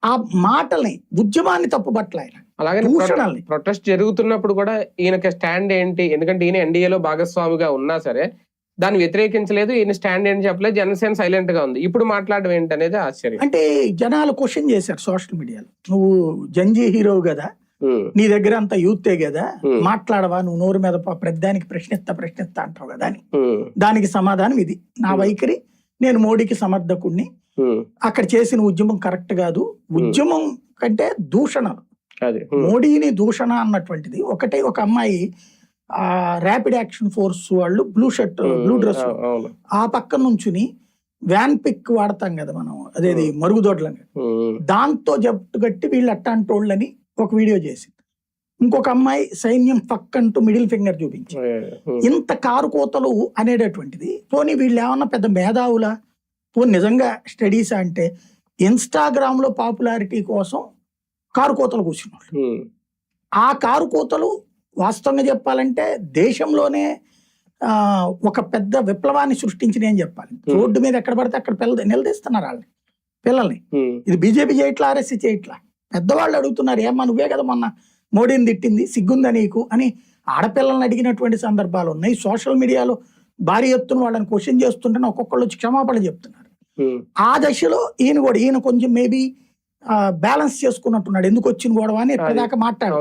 ఆ మాటల్ని ఉద్యమాన్ని తప్పుబట్టలు ఆయన అలాగే ప్రొటెస్ట్ జరుగుతున్నప్పుడు కూడా ఈయనకి స్టాండ్ ఏంటి, ఎందుకంటే ఈయన ఎన్డీఏలో భాగస్వామిగా ఉన్నా సరే దాన్ని వ్యతిరేకించలేదు, ఈయన స్టాండ్ ఏంటి చెప్పలేదు, జనసేన సైలెంట్ గా ఉంది. ఇప్పుడు మాట్లాడడం ఏంటి అనేది ఆశ్చర్యం. అంటే జనాలు క్వశ్చన్ చేశారు సోషల్ మీడియాలో, నువ్వు జంజీ హీరో కదా, నీ దగ్గర అంత యూతే కదా, మాట్లాడవా, నువ్వు నోరు మీద ప్రతిదానికి ప్రశ్నిస్తా అంటావు కదా అని. దానికి సమాధానం ఇది, నా వైఖరి, నేను మోడీకి సమర్థకుడిని, అక్కడ చేసిన ఉద్యమం కరెక్ట్ కాదు, ఉద్యమం కంటే దూషణలు, మోడీని దూషణ అన్నటువంటిది ఒకటే. ఒక అమ్మాయి ర్యాపిడ్ యాక్షన్ ఫోర్స్ వాళ్ళు బ్లూ డ్రెస్ ఆ పక్క నుంచుని వ్యాన్ పిక్ వాడతాం కదా మనం, అదేది మరుగుదొడ్లని, దాంతో జట్టు కట్టి వీళ్ళు అట్టాంటోళ్ళని ఒక వీడియో చేసింది. ఇంకొక అమ్మాయి సైన్యం పక్కంటూ మిడిల్ ఫింగర్ చూపించి, ఇంత కారు కోతలు అనేటటువంటిది, పోనీ వీళ్ళు ఏమన్నా పెద్ద మేధావులా, పోనీ నిజంగా స్టడీస్ అంటే ఇన్స్టాగ్రామ్ లో పాపులారిటీ కోసం కారు కోతలు కూర్చున్నారు. ఆ కారు కోతలు వాస్తవంగా చెప్పాలంటే దేశంలోనే ఒక పెద్ద విప్లవాన్ని సృష్టించినాయి అని చెప్పాలి. రోడ్డు మీద ఎక్కడ పడితే అక్కడ నిలదీస్తున్నారు వాళ్ళని, పిల్లల్ని. ఇది బీజేపీ చేయట్లా, ఆర్ఎస్సీ చేయట్లా. పెద్దవాళ్ళు అడుగుతున్నారు, ఏమన్నా నువ్వే కదా మొన్న మోడీని తిట్టింది, సిగ్గుందా నీకు అని ఆడపిల్లల్ని అడిగినటువంటి సందర్భాలు ఉన్నాయి. సోషల్ మీడియాలో భారీ ఎత్తున వాళ్ళని క్వశ్చన్ చేస్తుంటే ఒక్కొక్కళ్ళు వచ్చి క్షమాపణ చెప్తున్నారు. ఆ దశలో ఈయన కొంచెం మేబీ బ్యాలెన్స్ చేసుకున్నట్టున్నాడు, ఎందుకు వచ్చిన గొడవ అని ఎప్పటిదాకా మాట్లాడారు.